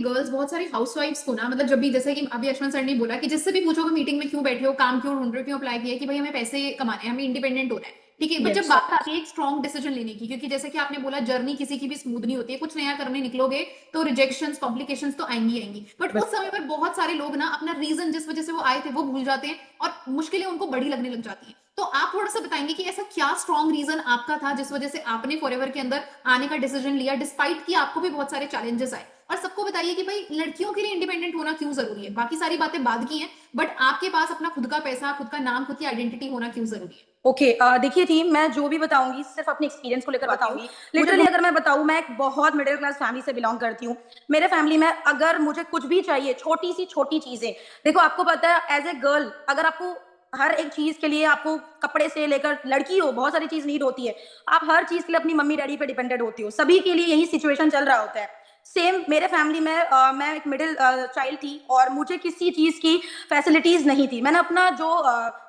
Girls बहुत सारी हाउसवाइफ्स को ना, मतलब जब भी, जैसे कि अभी अश्विन सर ने बोला कि जिससे भी पूछोगे मीटिंग में क्यों बैठे हो, काम क्यों ढूंढ रहे हो, क्यों अप्लाई किया है, कि भाई हमें पैसे कमाने हैं, हमें इंडिपेंडेंट होना है। ठीक है, बट जब यस। बात आती है एक स्ट्रॉन्ग डिसीजन लेने की, क्योंकि जैसे कि आपने बोला जर्नी किसी की भी स्मूथ नहीं होती है, कुछ नया करने निकलोगे तो रिजेक्शंस कॉम्प्लिकेशंस तो आएंगी आएंगी, बट उस समय पर बहुत सारे लोग ना अपना रीजन जिस वजह से वो आए थे वो भूल जाते हैं और मुश्किलें उनको बड़ी लगने लग जाती है। तो आप थोड़ा सा बताएंगे कि ऐसा क्या स्ट्रॉन्ग रीजन आपका था जिस वजह से आपने फॉरएवर के अंदर आने का डिसीजन लिया, डिस्पाइट कि आपको भी बहुत सारे चैलेंजेस आए। और सबको बताइए कि भाई लड़कियों के लिए इंडिपेंडेंट होना क्यों जरूरी है, बाकी सारी बातें बाद की हैं, बट आपके पास अपना खुद का पैसा, खुद का नाम, खुद की आइडेंटिटी होना क्यों जरूरी है। ओके, देखिए टीम, मैं जो भी बताऊंगी सिर्फ अपने एक्सपीरियंस को लेकर बताऊंगी। मुझे लिटरली अगर मैं बताऊं, मैं एक बहुत मिडिल क्लास फैमिली से बिलोंग करती हूँ। मेरे फैमिली में अगर मुझे कुछ भी चाहिए, छोटी सी छोटी चीजें, देखो आपको पता है एज ए गर्ल, अगर आपको हर एक चीज के लिए, आपको कपड़े से लेकर, लड़की हो बहुत सारी चीज नीड होती है, आप हर चीज के लिए अपनी मम्मी डैडी पे डिपेंडेंट होती हो। सभी के लिए यही सिचुएशन चल रहा होता है। सेम मेरे फैमिली में, मैं एक मिडिल चाइल्ड थी और मुझे किसी चीज की फैसिलिटीज नहीं थी। मैंने अपना जो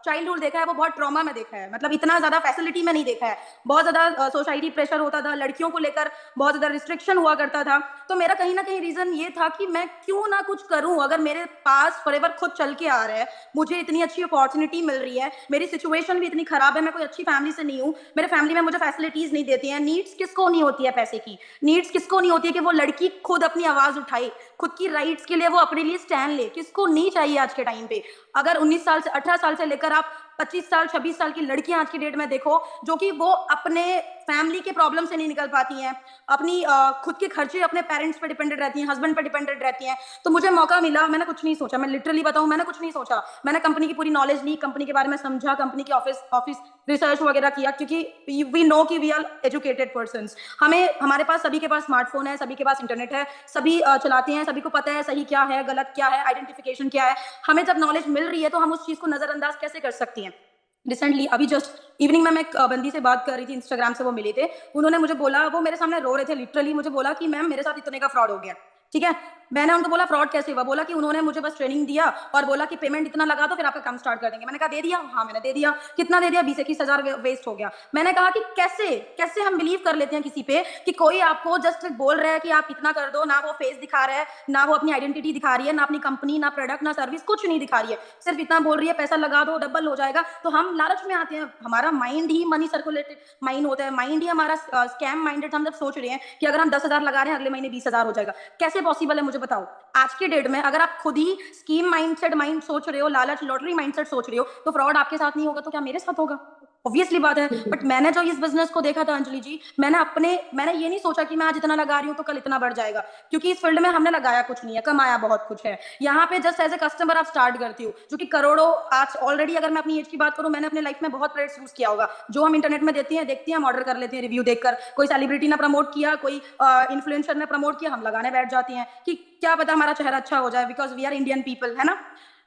चाइल्डहुड देखा है वो बहुत ट्रॉमा में देखा है, मतलब इतना ज्यादा फैसिलिटी में नहीं देखा है। बहुत ज्यादा सोसाइटी प्रेशर होता था, लड़कियों को लेकर बहुत ज्यादा रिस्ट्रिक्शन हुआ करता था। तो मेरा कहीं ना कहीं रीजन ये था कि मैं क्यों ना कुछ करूं, अगर मेरे पास फॉरएवर खुद चल के आ रहा है, मुझे इतनी अच्छी अपॉर्चुनिटी मिल रही है, मेरी सिचुएशन भी इतनी खराब है, मैं कोई अच्छी फैमिली से नहीं हूँ, मेरे फैमिली में मुझे फैसिलिटीज नहीं देती है। नीड्स किसको नहीं होती है पैसे की? नीड्स किसको नहीं होती है कि वो लड़की खुद अपनी आवाज उठाए, खुद की राइट्स के लिए वो अपने लिए स्टैंड ले? किसको नहीं चाहिए आज के टाइम पे? अगर 19 साल से 18 साल से लेकर आप 25 साल 26 साल की लड़कियां आज की डेट में देखो, जो कि वो अपने फैमिली के प्रॉब्लम से नहीं निकल पाती हैं, अपनी खुद के खर्चे अपने पेरेंट्स पे डिपेंडेंट रहती हैं, हस्बैंड पे डिपेंडेंट रहती हैं। तो मुझे मौका मिला, मैंने कुछ नहीं सोचा, मैं लिटरली बताऊं, मैंने कुछ नहीं सोचा। मैंने कंपनी की पूरी नॉलेज ली, कंपनी के बारे में समझा, कंपनी की ऑफिस ऑफिस रिसर्च वगैरह किया, क्योंकि वी नो कि वी आर एजुकेटेड पर्सन। हमें, हमारे पास, सभी के पास स्मार्टफोन है, सभी के पास इंटरनेट है, सभी चलाते हैं, सभी को पता है सही क्या है, गलत क्या है, आइडेंटिफिकेशन क्या है। हमें जब नॉलेज मिल रही है तो हम उस चीज को नजरअंदाज कैसे कर सकती हैं? रिसेंटली अभी जस्ट इवनिंग में मैं एक बंदी से बात कर रही थी, इंस्टाग्राम से वो मिले थे। उन्होंने मुझे बोला, वो मेरे सामने रो रहे थे, लिटरली मुझे बोला कि मैम मेरे साथ इतने का फ्रॉड हो गया। ठीक है, मैंने उनको बोला फ्रॉड कैसे हुआ? बोला कि उन्होंने मुझे बस ट्रेनिंग दिया और बोला कि पेमेंट इतना लगा दो फिर आपका काम स्टार्ट कर देंगे। मैंने कहा दे दिया? हाँ मैंने दे दिया। कितना दे दिया? 20-21 हजार वेस्ट हो गया। मैंने कहा कि कैसे कैसे हम बिलीव कर लेते हैं किसी पे कि कोई आपको जस्ट बोल रहा है कि आप इतना कर दो, ना वो फेस दिखा रहा है, ना वो अपनी आइडेंटिटी दिखा रही है, ना अपनी कंपनी, ना प्रोडक्ट, ना सर्विस, कुछ नहीं दिखा रही है, सिर्फ इतना बोल रही है पैसा लगा दो डबल हो जाएगा। तो हम लालच में आते हैं, हमारा माइंड ही मनी सर्कुलेटेड माइंड होता है, माइंड ही हमारा स्कैम माइंडेड। हम जब सोच रहे हैं कि अगर हम 10 हजार लगा रहे हैं, अगले महीने 20 हजार हो जाएगा, कैसे पॉसिबल है मुझे बताओ? आज के डेट में अगर आप खुद ही स्कीम माइंडसेट माइंड सोच रहे हो, लालच लॉटरी माइंडसेट सोच रहे हो, तो फ्रॉड आपके साथ नहीं होगा तो क्या मेरे साथ होगा? ऑब्वियसली बात है। बट मैंने जो इस बिजनेस को देखा था अंजलि जी, मैंने ये नहीं सोचा कि मैं आज इतना लगा रही हूँ तो कल इतना बढ़ जाएगा, क्योंकि इस फील्ड में हमने लगाया कुछ नहीं है, कमाया बहुत कुछ है। यहाँ पे जस्ट एज ए कस्टमर आप स्टार्ट करती हो, जो कि करोड़ों आज ऑलरेडी, अगर मैं अपनी एज की बात करूँ, मैंने अपने लाइफ में बहुत प्रोडक्ट्स यूज किया होगा, जो हम इंटरनेट में देते हैं, देखते हैं, हम ऑर्डर कर लेते हैं रिव्यू देखकर। कोई सेलिब्रिटी ने प्रमोट किया, कोई इन्फ्लुएंसर ने प्रमोट किया, हम लगाने बैठ जाते हैं कि क्या पता हमारा चेहरा अच्छा हो जाए, because we are Indian people, है ना?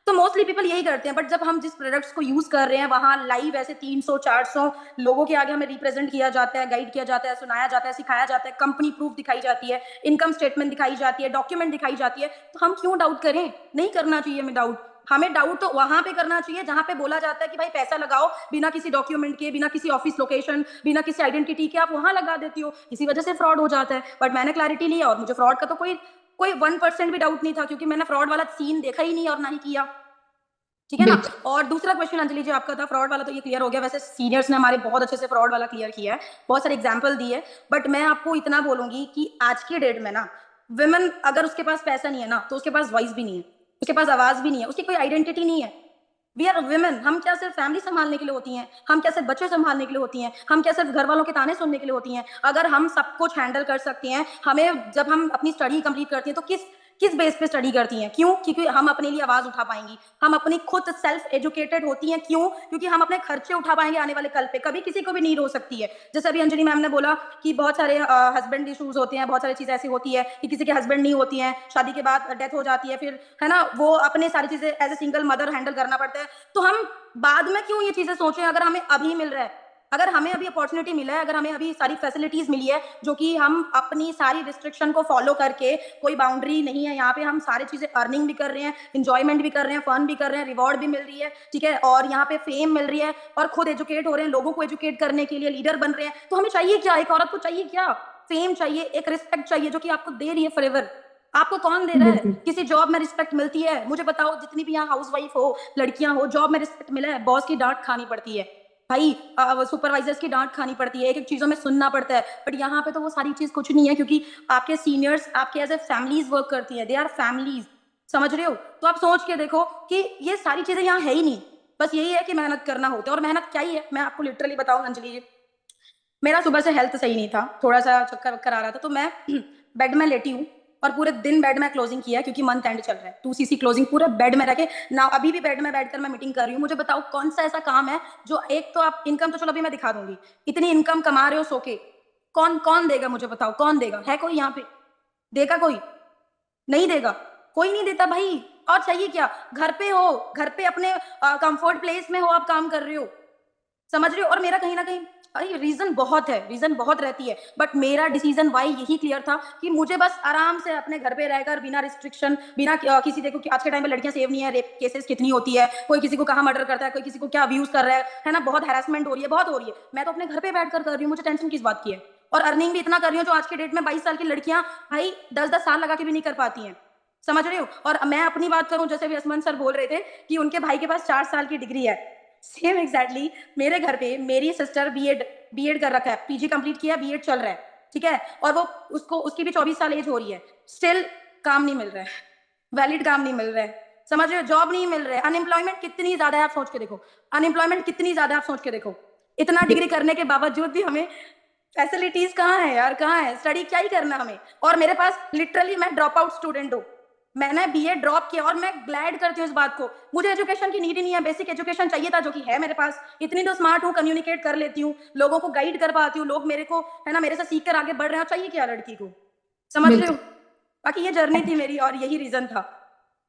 तो मोस्टली पीपल यही करते हैं। बट जब हम जिस प्रोडक्ट्स को यूज कर रहे हैं, वहां लाइव ऐसे 300-400 लोगों के आगे हमें रिप्रेजेंट किया जाता है, गाइड किया जाता है, सुनाया जाता है, सिखाया जाता है, कंपनी प्रूफ दिखाई जाती है, इनकम स्टेटमेंट दिखाई जाती है, डॉक्यूमेंट दिखाई जाती है, तो हम क्यों डाउट करें? नहीं करना चाहिए हमें डाउट। हमें डाउट तो वहां पे करना चाहिए जहां पे बोला जाता है कि भाई पैसा लगाओ, बिना किसी डॉक्यूमेंट के, बिना किसी ऑफिस लोकेशन, बिना किसी आइडेंटिटी के आप वहां लगा देती हो, इसी वजह से फ्रॉड हो जाता है। बट मैंने क्लैरिटी लिया और मुझे फ्रॉड का तो कोई कोई 1% भी डाउट नहीं था, क्योंकि मैंने फ्रॉड वाला सीन देखा ही नहीं और ना ही किया। ठीक है ना? और दूसरा क्वेश्चन अंजलि जी आपका था फ्रॉड वाला, तो ये क्लियर हो गया। वैसे सीनियर्स ने हमारे बहुत अच्छे से फ्रॉड वाला क्लियर किया है, बहुत सारे एग्जाम्पल दिए। बट मैं आपको इतना बोलूंगी कि आज की डेट में ना, विमेन अगर उसके पास पैसा नहीं है ना, तो उसके पास वॉइस भी नहीं है, उसके पास आवाज भी नहीं है, उसकी कोई आइडेंटिटी नहीं है। We are women. हम क्या सिर्फ फैमिली संभालने के लिए होती हैं? हम क्या सिर्फ बच्चे संभालने के लिए होती हैं? हम क्या सिर्फ घर वालों के ताने सुनने के लिए होती हैं? अगर हम सब कुछ हैंडल कर सकती हैं, हमें जब हम अपनी स्टडी कंप्लीट करती हैं तो किस किस बेस पे स्टडी करती हैं? क्यों? क्योंकि हम अपने लिए आवाज उठा पाएंगी, हम अपनी खुद सेल्फ एजुकेटेड होती हैं। क्यों? क्योंकि हम अपने खर्चे उठा पाएंगे आने वाले कल पे। कभी किसी को भी नीड हो सकती है, जैसे अभी अंजलि मैम ने बोला कि बहुत सारे हस्बैंड इशूज होते हैं, बहुत सारी चीजें ऐसी होती है कि किसी के हस्बैंड नहीं होती हैं, शादी के बाद डेथ हो जाती है, फिर है ना, वो अपने सारी चीजें as a single mother handle करना पड़ता है। तो हम बाद में क्यों ये चीजें सोचें, अगर हमें अभी मिल रहा है, अगर हमें अभी अपॉर्चुनिटी मिला है, अगर हमें अभी सारी फैसिलिटीज मिली है, जो कि हम अपनी सारी रिस्ट्रिक्शन को फॉलो करके, कोई बाउंड्री नहीं है यहाँ पे, हम सारी चीजें अर्निंग भी कर रहे हैं, इंजॉयमेंट भी कर रहे हैं, फन भी कर रहे हैं, रिवॉर्ड भी मिल रही है, ठीक है, और यहाँ पे फेम मिल रही है, और खुद एजुकेट हो रहे हैं, लोगों को एजुकेट करने के लिए लीडर बन रहे हैं, तो हमें चाहिए क्या? एक औरत को चाहिए क्या? फेम चाहिए, एक रिस्पेक्ट चाहिए, जो कि आपको दे रही है फॉरएवर। आपको कौन दे रहा है? बिल्कुल। किसी जॉब में रिस्पेक्ट मिलती है? मुझे बताओ, जितनी भी यहाँ हाउसवाइफ हो, लड़कियां हो, जॉब में रिस्पेक्ट मिला है? बॉस की डांट खानी पड़ती है भाई, सुपरवाइजर्स की डांट खानी पड़ती है, एक एक चीजों में सुनना पड़ता है। बट यहाँ पे तो वो सारी चीज कुछ नहीं है, क्योंकि आपके सीनियर्स आपके एज ए फैमिलीज वर्क करती है, दे आर फैमिलीज। समझ रहे हो? तो आप सोच के देखो कि ये सारी चीजें यहाँ है ही नहीं, बस यही है कि मेहनत करना होता है। और मेहनत क्या ही है, मैं आपको लिटरली बताऊं अंजलि जी, मेरा सुबह से हेल्थ सही नहीं था, थोड़ा सा चक्कर वक्कर आ रहा था, तो मैं बेड में लेटी हूँ और पूरे दिन बेड में क्लोजिंग किया, क्योंकि मंथ एंड चल रहा है, 2 CC क्लोजिंग पूरे बेड में रह के ना, अभी भी बेड में बैठकर मैं मीटिंग कर रही हूँ। मुझे बताओ कौन सा ऐसा काम है जो, एक तो आप इनकम तो चलो अभी मैं दिखा दूंगी, इतनी इनकम कमा रहे हो सो के, कौन कौन देगा? मुझे बताओ कौन देगा? है कोई यहाँ पे देगा? कोई नहीं देगा, कोई नहीं देता भाई। और चाहिए क्या? घर पे हो, घर पे अपने कंफर्ट प्लेस में हो, आप काम कर रहे हो, समझ रहे हो? और मेरा कहीं ना कहीं, अरे रीजन बहुत है, रीजन बहुत रहती है, बट मेरा डिसीजन वाई यही क्लियर था कि मुझे बस आराम से अपने घर पे रहकर बिना रिस्ट्रिक्शन, बिना किसी, देखो कि आज के टाइम पे लड़कियां सेव नहीं है, रेप केसेस कितनी होती है, कोई किसी को कहाँ मर्डर करता है, कोई किसी को क्या अब्यूज कर रहा है ना, बहुत हैरेसमेंट हो रही है, बहुत हो रही है। मैं तो अपने घर पे बैठकर कर रही हूँ, मुझे टेंशन किस बात की है? और अर्निंग भी इतना कर रही हूँ जो आज के डेट में 22 साल की लड़कियां भाई 10-10 साल लगा के भी नहीं कर पाती हैं। समझ रहे हो? और मैं अपनी बात करूं, जैसे भी असमान सर बोल रहे थे कि उनके भाई के पास 4 साल की डिग्री है, सेम एग्जैक्टली मेरे घर पे मेरी सिस्टर बीएड कर रखा है, पीजी कंप्लीट किया, बीएड चल रहा है, ठीक है, और वो उसको, उसकी भी 24 साल एज हो रही है, स्टिल काम नहीं मिल रहा है, वैलिड काम नहीं मिल रहा है। समझ रहे हो? जॉब नहीं मिल रहा है, अनएम्प्लॉयमेंट कितनी ज्यादा है आप सोच के देखो, अनएम्प्लॉयमेंट कितनी ज्यादा है आप सोच के देखो, इतना डिग्री करने के बावजूद भी हमें फैसिलिटीज कहाँ है यार, कहाँ है? स्टडी क्या ही करना हमें। और मेरे पास लिटरली, मैं ड्रॉप आउट स्टूडेंट हूँ, मैंने बीए ड्रॉप किया, और मैं ग्लैड करती हूँ इस बात को, मुझे एजुकेशन की नीड ही नहीं है, बेसिक एजुकेशन चाहिए था जो कि है मेरे पास, इतनी तो स्मार्ट हूँ, कम्युनिकेट कर लेती हूँ, लोगों को गाइड कर पाती हूँ, लोग मेरे को है ना, मेरे से सीख कर आगे बढ़ रहे हैं, चाहिए क्या लड़की को? समझ रहे हो? बिल्कुल। बाकी ये जर्नी थी मेरी और यही रीजन था।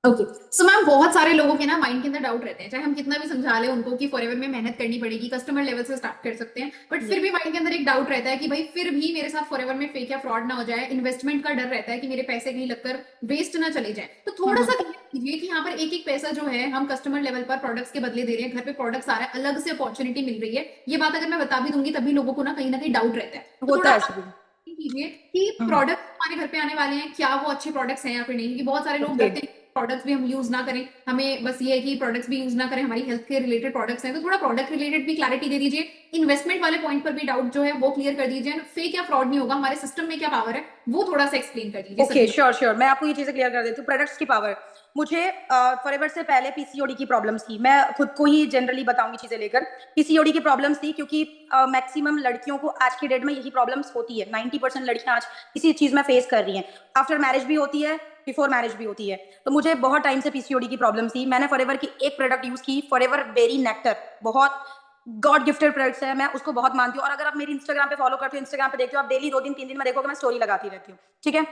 ओके। सो मैम, बहुत सारे लोगों के ना माइंड के अंदर डाउट रहते हैं, चाहे हम कितना भी समझा ले उनको कि फॉरएवर में मेहनत करनी पड़ेगी, कस्टमर लेवल से स्टार्ट कर सकते हैं, बट फिर भी माइंड के अंदर एक डाउट रहता है कि भाई फिर भी मेरे साथ फॉरएवर में फेक या फ्रॉड ना हो जाए, इन्वेस्टमेंट का डर रहता है कि मेरे पैसे कहीं लगकर वेस्ट ना चले जाए। तो थोड़ा सा क्लियर कीजिए कि यहाँ पर एक एक पैसा जो है हम कस्टमर लेवल पर प्रोडक्ट्स के बदले दे रहे हैं, घर पे प्रोडक्ट्स आ रहा है, अलग से अपॉर्चुनिटी मिल रही है, ये बात अगर मैं बता भी दूंगी तभी लोगों को ना कहीं डाउट रहता है। तो होता थोड़ा है ऐसे भी। कीजिए कि प्रोडक्ट हमारे घर पे आने वाले हैं, क्या वो अच्छे प्रोडक्ट्स हैं या फिर नहीं, क्योंकि बहुत सारे लोग ओके, डरते हैं प्रोडक्ट्स भी हम यूज ना करें, हमें बस ये है कि प्रोडक्ट्स भी यूज ना करें, हमारी हेल्थ के रिलेटेड प्रोडक्ट्स हैं, तो थोड़ा प्रोडक्ट रिलेटेड भी क्लैरिटी दे दीजिए, इन्वेस्टमेंट वाले पॉइंट पर भी डाउट जो है वो क्लियर कर दीजिए, फेक या फ्रॉड नहीं होगा, हमारे सिस्टम में क्या पावर है वो थोड़ा सा एक्सप्लेन कर दीजिए ओके, सभी श्योर श्योर, मैं आपको ये चीजें क्लियर कर देती हूँ। प्रोडक्ट्स की पावर, मुझे फॉरएवर से पहले पीसीओडी की प्रॉब्लम्स थी, मैं खुद को ही जनरली बताऊंगी चीजें लेकर, पीसीओडी की प्रॉब्लम्स थी, क्योंकि मैक्सिमम लड़कियों को आज की डेट में यही प्रॉब्लम्स होती है, 90% लड़कियां आज इसी चीज में फेस कर रही हैं, आफ्टर मैरिज भी होती है, बिफोर मैरिज भी होती है। तो मुझे बहुत टाइम से पीसीओडी की प्रॉब्लम थी, मैंने फॉरएवर की एक प्रोडक्ट यूज की, फॉरएवर बेरी नेक्टर, बहुत गॉड गिफ्टेड प्रोडक्ट्स है, मैं उसको बहुत मानती हूँ। और अगर आप मेरी इंस्टाग्राम पे फॉलो करते हो, इंस्टाग्राम पे देखते हो आप, डेली 2 दिन 3 दिन में देखोगे मैं स्टोरी लगाती रहती हूँ, ठीक है।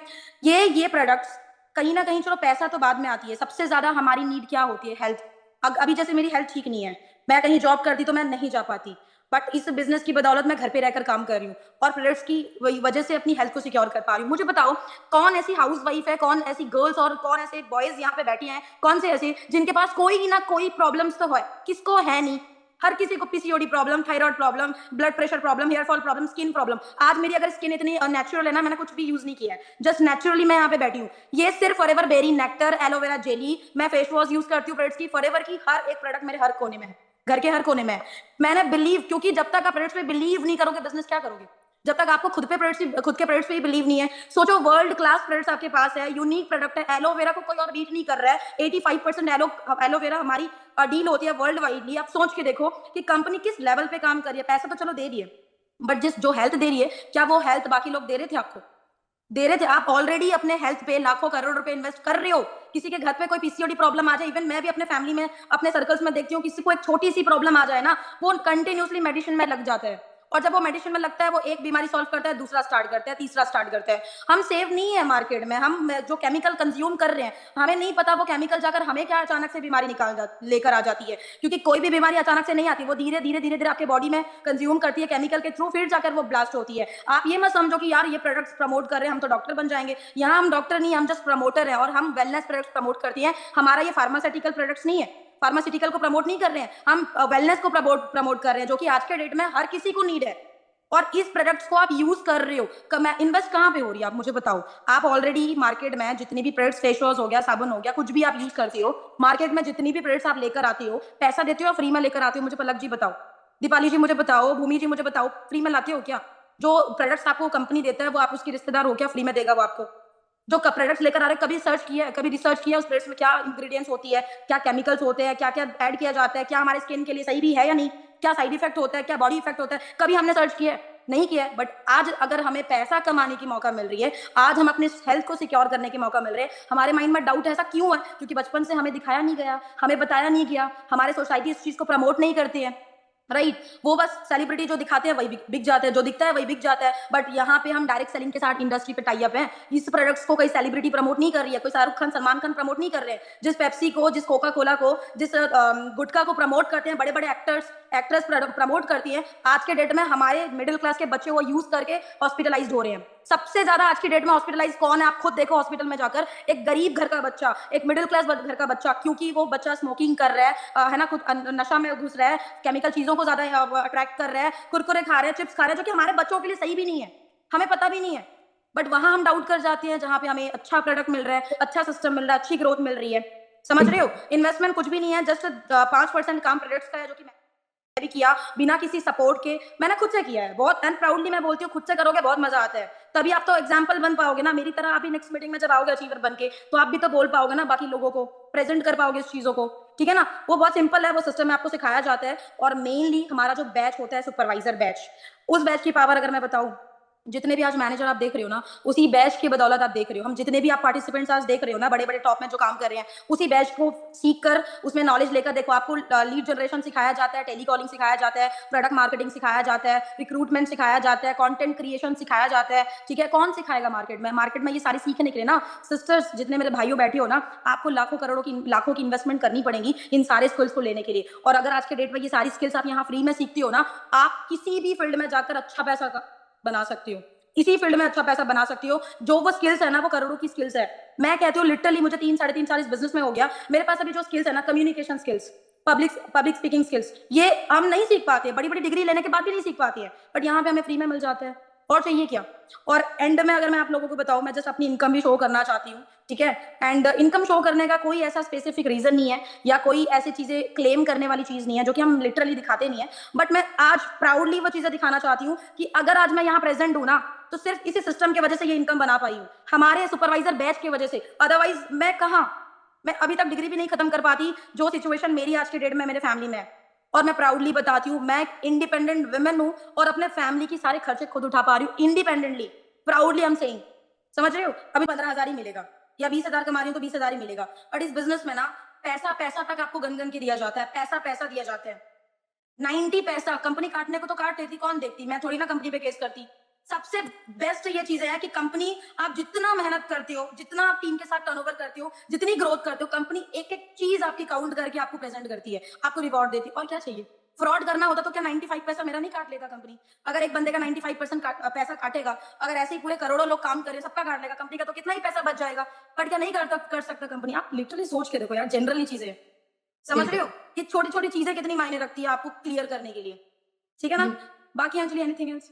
ये प्रोडक्ट्स कहीं ना कहीं, चलो पैसा तो बाद में आती है, सबसे ज्यादा हमारी नीड क्या होती है? हेल्थ। अभी जैसे मेरी हेल्थ ठीक नहीं है, मैं कहीं जॉब करती तो मैं नहीं जा पाती, बट इस बिजनेस की बदौलत मैं घर पे रहकर काम कर रही हूँ और प्रोडक्ट्स की वजह से अपनी हेल्थ को सिक्योर कर पा रही हूँ। मुझे बताओ कौन ऐसी हाउस वाइफ है, कौन ऐसी गर्ल्स और कौन ऐसे बॉयज यहाँ पे बैठे हैं, कौन से ऐसे जिनके पास कोई ना कोई प्रॉब्लम्स तो है? किसको है नहीं? हर किसी को PCOD problem, thyroid problem, blood pressure problem, hair fall problem, skin problem. आज मेरी अगर स्किन इतनी नेचुरल है ना, मैंने कुछ भी यूज नहीं किया है, जस्ट नेचुरली मैं यहाँ पे बैठी हूँ। ये सिर्फ forever berry nectar, aloe vera jelly, मैं फेस वॉश यूज करती हूँ प्रोडक्ट्स की, फॉरएवर की हर एक प्रोडक्ट मेरे हर कोने में है, घर के हर कोने में है। मैंने बिलीव, क्योंकि जब तक आप प्रोडक्ट्स पे बिलीव नहीं करोगे, बिजनेस क्या करोगे? जब तक आपको खुद के प्रोडक्ट्स पे ही बिलीव नहीं है। सोचो, वर्ल्ड क्लास प्रोडक्ट्स आपके पास है, यूनिक प्रोडक्ट है, एलोवेरा को कोई और बीट नहीं कर रहा है, 85% एलोवेरा हमारी डील होती है वर्ल्ड वाइडली। आप सोच के देखो कि कंपनी किस लेवल पे काम कर रही है। पैसा तो चलो दे रही है, बट जिस जो हेल्थ दे रही है, क्या वो हेल्थ बाकी लोग दे रहे थे आपको? दे रहे थे? आप ऑलरेडी अपने हेल्थ पे लाखों करोड़ रुपए इन्वेस्ट कर रहे हो। किसी के घर पे कोई पीसीओडी प्रॉब्लम आ जाए, इवन मैं भी अपने फैमिली में, अपने सर्कल्स में देखती हूँ, किसी को एक छोटी सी प्रॉब्लम आ जाए ना, वो कंटिन्यूसली मेडिसिन में लग जाता है, और जब वो मेडिसिन में लगता है, वो एक बीमारी सॉल्व करता है, दूसरा स्टार्ट करता है, तीसरा स्टार्ट करता है। हम सेव नहीं है मार्केट में, हम जो केमिकल कंज्यूम कर रहे हैं, हमें नहीं पता वो केमिकल जाकर हमें क्या अचानक से बीमारी लेकर आ जाती है, क्योंकि कोई भी बीमारी अचानक से नहीं आती, वो धीरे धीरे धीरे धीरे आपके बॉडी में कंज्यूम करती है केमिकल के थ्रू, फिर जाकर वो ब्लास्ट होती है। आप ये मत समझो कि यार ये प्रोडक्ट्स प्रमोट कर रहे हैं हम तो डॉक्टर बन जाएंगे। यहाँ हम डॉक्टर नहीं, हम जस्ट प्रमोटर हैं, और हम वेलनेस प्रोडक्ट्स प्रमोट करते हैं। हमारा ये फार्मास्यूटिकल प्रोडक्ट्स नहीं है, फार्मास्यूटिकल को प्रमोट नहीं कर रहे हैं हम, वेलनेस को प्रमोट कर रहे हैं, जो कि आज के डेट में हर किसी को नीड है। और इस प्रोडक्ट्स को आप यूज कर रहे हो, इन्वेस्ट कहाँ पे हो रही है आप मुझे बताओ। आप ऑलरेडी मार्केट में जितनी भी प्रोडक्ट्स, फेस वॉश हो गया, साबुन हो गया, कुछ भी आप यूज करते हो, मार्केट में जितनी भी प्रोडक्ट्स आप लेकर आते हो, पैसा देते हो या फ्री में लेकर आते हो? मुझे पलक जी बताओ, दीपाली जी मुझे बताओ, भूमि जी मुझे बताओ, फ्री में लाते हो क्या? जो प्रोडक्ट्स आपको कंपनी देता है वो आप उसकी रिश्तेदार हो क्या? फ्री में देगा वो आपको? जो प्रोडक्ट्स लेकर आ रहे हैं, कभी सर्च किया है, कभी रिसर्च किया उस प्रोडक्ट्स में क्या इंग्रेडिएंट्स होती है, क्या केमिकल्स होते हैं, क्या क्या ऐड किया जाता है, क्या हमारे स्किन के लिए सही भी है या नहीं, क्या साइड इफेक्ट होता है, क्या बॉडी इफेक्ट होता है? कभी हमने सर्च किया है? नहीं किया है। बट आज अगर हमें पैसा कमाने की मौका मिल रही है, आज हम अपने हेल्थ को सिक्योर करने के मौका मिल रहे हैं, हमारे माइंड में डाउट है ऐसा क्यों है? क्योंकि बचपन से हमें दिखाया नहीं गया, हमें बताया नहीं गया, हमारे सोसाइटी इस चीज को प्रमोट नहीं करती है, राइट? वो बस सेलिब्रिटी जो दिखाते हैं वही बिक जाते हैं, जो दिखता है वही बिक जाता है। बट यहाँ पे हम डायरेक्ट सेलिंग के साथ इंडस्ट्री पे टाई अप है। इस प्रोडक्ट्स को कोई सेलिब्रिटी प्रमोट नहीं कर रही है, कोई शाहरुख खान, सलमान खान प्रमोट नहीं कर रहे हैं। जिस पेप्सी को, जिस कोका कोला को, जिस गुटखा को प्रमोट करते हैं बड़े बड़े एक्ट्रेस प्रमोट करती हैं, आज के डेट में हमारे मिडिल क्लास के बच्चे वो यूज करके हॉस्पिटलाइज हो रहे हैं। सबसे ज्यादा आज की डेट में हॉस्पिटलाइज कौन है? आप खुद देखो हॉस्पिटल में जाकर, एक गरीब घर का बच्चा, एक मिडिल क्लास घर का बच्चा, क्योंकि वो बच्चा स्मोकिंग कर रहा है ना, खुद नशा में घुस रहा है, केमिकल चीजों को ज्यादा अट्रैक्ट कर रहा है, कुरकुरे खा रहे हैं, चिप्स खा रहे हैं, जो कि हमारे बच्चों के लिए सही भी नहीं है, हमें पता भी नहीं है। बट वहां हम डाउट कर जाते हैं जहां पे हमें अच्छा प्रोडक्ट मिल रहा है, अच्छा सिस्टम मिल रहा है, अच्छी ग्रोथ मिल रही है। समझ रहे हो? इन्वेस्टमेंट कुछ भी नहीं है, जस्ट 5% काम प्रोडक्ट्स का है, जो कि भी किया बिना किसी सपोर्ट के, मैंने खुद से किया है। बहुत एंड प्राउडली मैं बोलती हूँ, खुद से करोगे बहुत मजा आता है, तभी आप तो एग्जाम्पल बन पाओगे ना मेरी तरह। अभी नेक्स्ट मीटिंग में जब आओगे अचीवर बन के, तो आप भी तो बोल पाओगे ना, बाकी लोगों को प्रेजेंट कर पाओगे इस चीजों को, ठीक है ना? वो बहुत सिंपल है, वो सिस्टम में आपको सिखाया जाता है। और मेनली हमारा जो बैच होता है, सुपरवाइजर बैच, उस बैच की पावर अगर मैं बताऊं, जितने भी आज मैनेजर आप देख रहे हो ना, उसी बैच की बदौलत आप देख रहे हो। हम जितने भी आप पार्टिसिपेंट्स आज देख रहे हो ना, बड़े बड़े टॉप में जो काम कर रहे हैं, उसी बैच को सीख कर, उसमें नॉलेज लेकर, देखो आपको लीड जनरेशन सिखाया जाता है, टेलीकॉलिंग सिखाया जाता है, प्रोडक्ट मार्केटिंग सिखाया जाता है, रिक्रूटमेंट सिखाया जाता है, कंटेंट क्रिएशन सिखाया जाता है, ठीक है? कौन सिखाएगा मार्केट में? मार्केट में ये सारी सीखने के लिए ना, सिस्टर्स जितने मेरे भाइयों बैठे हो ना, आपको लाखों करोड़ों की, लाखों की इन्वेस्टमेंट करनी पड़ेगी इन सारे स्किल्स को लेने के लिए। और अगर आज के डेट में ये सारी स्किल्स आप यहाँ फ्री में सीखती हो ना, आप किसी भी फील्ड में जाकर अच्छा पैसा बना सकती हो, इसी फील्ड में अच्छा पैसा बना सकती हो। जो वो स्किल्स है ना, वो करोड़ों की स्किल्स है। मैं कहती हूँ लिटरली, मुझे 3 साढ़े 3 साल इस बिजनेस में हो गया, मेरे पास अभी जो स्किल्स है ना, communication skills, public speaking skills, ये हम नहीं सीख पाते, बड़ी बड़ी डिग्री लेने के बाद भी नहीं सीख पाती है, बट यहाँ पे हमें फ्री में मिल जाता है। और चाहिए क्या? और एंड में अगर मैं आप लोगों को बताऊं, मैं जस्ट अपनी इनकम भी शो करना चाहती हूँ, ठीक है? एंड इनकम शो करने का कोई ऐसा स्पेसिफिक रीजन नहीं है, या कोई ऐसी चीजें क्लेम करने वाली चीज नहीं है जो कि हम लिटरली दिखाते नहीं है। बट मैं आज प्राउडली वो चीजें दिखाना चाहती हूँ कि अगर आज मैं यहाँ प्रेजेंट हूँ ना, तो सिर्फ इसी सिस्टम की वजह से ये इनकम बना पाई हूँ, हमारे सुपरवाइजर बैच की वजह से। अदरवाइज मैं कहाँ, मैं अभी तक डिग्री भी नहीं खत्म कर पाती, जो सिचुएशन मेरी आज की डेट में मेरे फैमिली में है। और मैं प्राउडली बताती हूँ, मैं इंडिपेंडेंट वुमेन हूँ और अपने फैमिली की सारे खर्चे खुद उठा पा रही हूँ independently, proudly I am saying. समझ रहे हो? अभी 15,000 ही मिलेगा, या 20,000 कमा रही हूँ तो 20,000 ही मिलेगा। बट इस बिजनेस में ना, पैसा पैसा तक आपको गन गन के दिया जाता है, पैसा पैसा दिया जाता है। 90 पैसा कंपनी काटने को तो काट देती, कौन देखती? मैं थोड़ी ना कंपनी पे केस करती। सबसे बेस्ट ये चीज है कि कंपनी, आप जितना मेहनत करते हो, जितना आप टीम के साथ टर्नओवर करते हो, जितनी ग्रोथ करते हो, कंपनी एक एक चीज आपकी काउंट करके आपको प्रेजेंट करती है, आपको रिवॉर्ड देती है। और क्या चाहिए? फ्रॉड करना होता तो क्या 95 पैसा मेरा नहीं काट लेगा कंपनी? अगर एक बंदे का 95% पैसा काटेगा, अगर ऐसे ही पूरे करोड़ों लोग काम करे, सबका काट लेगा, कंपनी का तो कितना ही पैसा बच जाएगा। बट क्या नहीं कर सकता कंपनी? आप लिटरली सोच के देखो यार, जनरली चीजें समझ रहे हो कि छोटी छोटी चीजें कितनी मायने रखती है आपको क्लियर करने के लिए, ठीक है ना? बाकी अंजलि, एनीथिंग एल्स?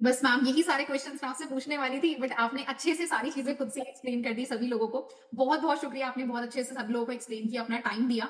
बस मैम, यही सारे क्वेश्चंस मैं आपसे पूछने वाली थी, बट आपने अच्छे से सारी चीजें खुद से एक्सप्लेन कर दी सभी लोगों को। बहुत बहुत शुक्रिया, आपने बहुत अच्छे से सब लोगों को एक्सप्लेन किया, अपना टाइम दिया।